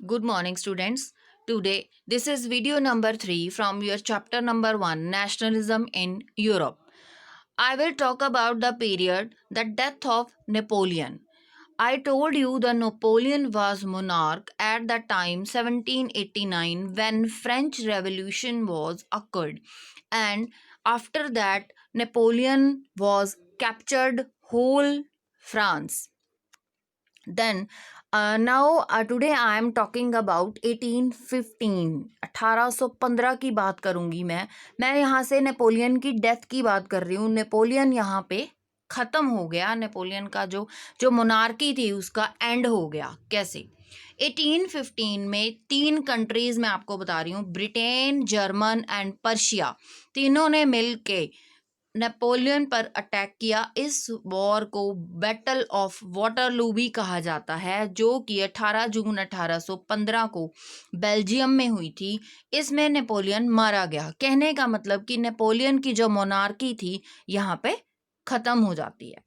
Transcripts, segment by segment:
Good morning, students. Today, this is video number 3 from your chapter number 1 Nationalism in Europe. I will talk about the period, the death of Napoleon. I told you the Napoleon was monarch at the time 1789 when French Revolution was occurred, and after that Napoleon was captured whole France. Then now today I am talking about 1815 1815 की बात करूंगी मैं यहाँ से Napoleon की death की बात कर रही हूँ। नेपोलियन यहाँ पे खत्म हो गया। नेपोलियन का जो जो मोनार्की थी उसका एंड हो गया। कैसे? 1815 में 3 कंट्रीज मैं आपको बता रही हूँ, ब्रिटेन, जर्मन एंड पर्शिया, तीनों ने मिल के नेपोलियन पर अटैक किया। इस वॉर को बैटल ऑफ वाटरलू भी कहा जाता है, जो कि 18 जून 1815 को बेल्जियम में हुई थी। इसमें नेपोलियन मारा गया। कहने का मतलब कि नेपोलियन की जो मोनार्की थी यहाँ पे खत्म हो जाती है।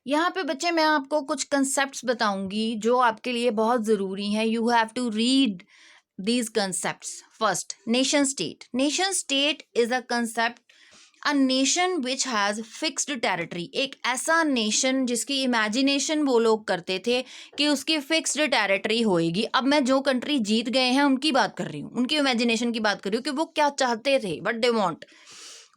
यहाँ पे बच्चे मैं आपको कुछ कंसेप्ट्स बताऊंगी जो आपके लिए बहुत ज़रूरी हैं। You have to read these concepts. First, nation state. Nation state is a concept, a nation which has fixed territory. एक ऐसा नेशन जिसकी इमेजिनेशन वो लोग करते थे कि उसकी फिक्स्ड टेरिटरी होएगी। अब मैं जो कंट्री जीत गए हैं उनकी बात कर रही हूँ, उनकी इमेजिनेशन की बात कर रही हूँ कि वो क्या चाहते थे, व्हाट दे वांट।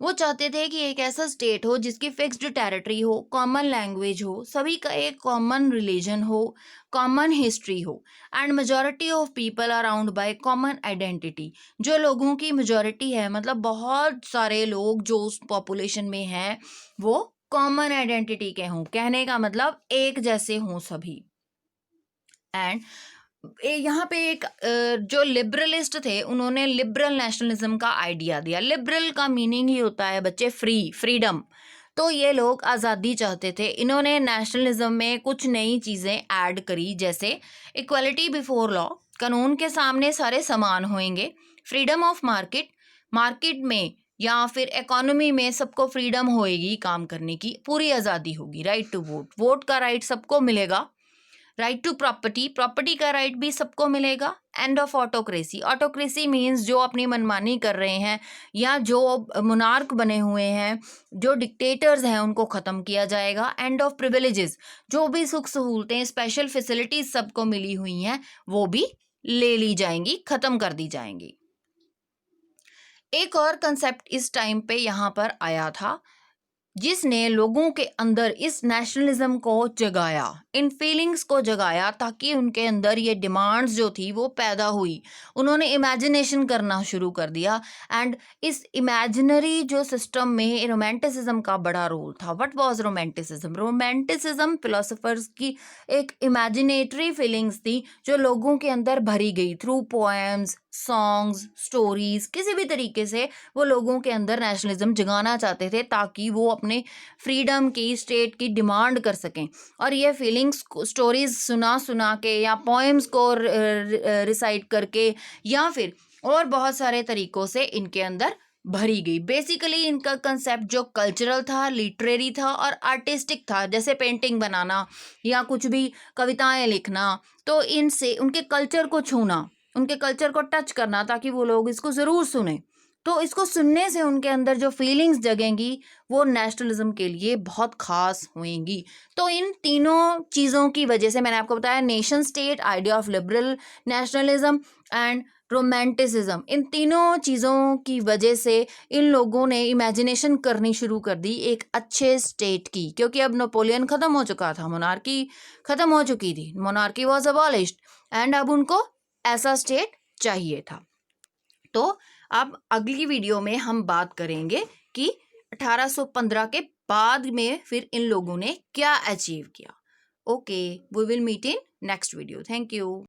वो चाहते थे कि एक ऐसा स्टेट हो जिसकी फिक्स्ड टेरिटरी हो, कॉमन लैंग्वेज हो, सभी का एक कॉमन रिलीजन हो, कॉमन हिस्ट्री हो, and majority of people around by common identity. जो लोगों की मेजॉरिटी है, मतलब बहुत सारे लोग जो उस पॉपुलेशन में हैं वो कॉमन आइडेंटिटी के हों। कहने का मतलब एक जैसे हों सभी। एंड यहाँ पे एक जो लिबरलिस्ट थे उन्होंने लिबरल नेशनलिज्म का आइडिया दिया। लिबरल का मीनिंग ही होता है बच्चे फ्रीडम। तो ये लोग आज़ादी चाहते थे। इन्होंने नेशनलिज्म में कुछ नई चीज़ें ऐड करी, जैसे इक्वलिटी बिफोर लॉ, कानून के सामने सारे समान होंगे, फ्रीडम ऑफ मार्केट, मार्केट में या फिर इकोनॉमी में सबको फ्रीडम होएगी काम करने की, पूरी आज़ादी होगी, राइट टू वोट, वोट का राइट सबको मिलेगा, राइट टू प्रॉपर्टी, प्रॉपर्टी का राइट भी सबको मिलेगा, end of autocracy. Autocracy means जो अपनी मनमानी कर रहे हैं या जो मोनार्क बने हुए हैं, जो डिक्टेटर्स हैं, उनको ख़त्म किया जाएगा। एंड ऑफ प्रिविलेजेस, जो भी सुख सहूलतें, स्पेशल फैसिलिटीज सबको मिली हुई हैं वो भी ले ली जाएंगी, ख़त्म कर दी जाएंगी। एक और कंसेप्ट इस टाइम पे यहाँ पर आया था जिसने लोगों के अंदर इस नेशनलिज्म को जगाया, इन फीलिंग्स को जगाया, ताकि उनके अंदर ये डिमांड्स जो थी वो पैदा हुई। उन्होंने इमेजिनेशन करना शुरू कर दिया। एंड इस इमेजिनरी जो सिस्टम में रोमांटिसिज्म का बड़ा रोल था। What was romanticism? Romanticism philosophers की एक इमेजिनेटरी फीलिंग्स थी जो लोगों के अंदर भरी गई थ्रू पोएम्स, सॉन्ग्स, स्टोरीज, किसी भी तरीके से वो लोगों के अंदर नेशनलिज्म जगाना चाहते थे ताकि वो अपने फ्रीडम की, स्टेट की डिमांड कर सकें। और ये फीलिंग्स स्टोरीज सुना सुना के या पोएम्स को रिसाइट करके या फिर और बहुत सारे तरीकों से इनके अंदर भरी गई। बेसिकली इनका कंसेप्ट जो कल्चरल था, लिटरेरी था और आर्टिस्टिक था, जैसे पेंटिंग बनाना या कुछ भी कविताएं लिखना, तो इनसे उनके कल्चर को छूना, उनके कल्चर को टच करना, ताकि वो लोग इसको ज़रूर सुने। तो इसको सुनने से उनके अंदर जो फीलिंग्स जगेंगी वो नेशनलिज्म के लिए बहुत खास होंगी। तो इन तीनों चीज़ों की वजह से मैंने आपको बताया, nation state, idea of liberal nationalism and romanticism, इन तीनों चीज़ों की वजह से इन लोगों ने इमेजिनेशन करनी शुरू कर दी एक अच्छे स्टेट की, क्योंकि अब नेपोलियन ख़त्म हो चुका था, मोनार्की ख़त्म हो चुकी थी, मोनार्की वॉज अबॉलिश्ड, एंड अब उनको ऐसा स्टेट चाहिए था। तो अब अगली वीडियो में हम बात करेंगे कि 1815 के बाद में फिर इन लोगों ने क्या अचीव किया। Okay, we will meet in next video. Thank you.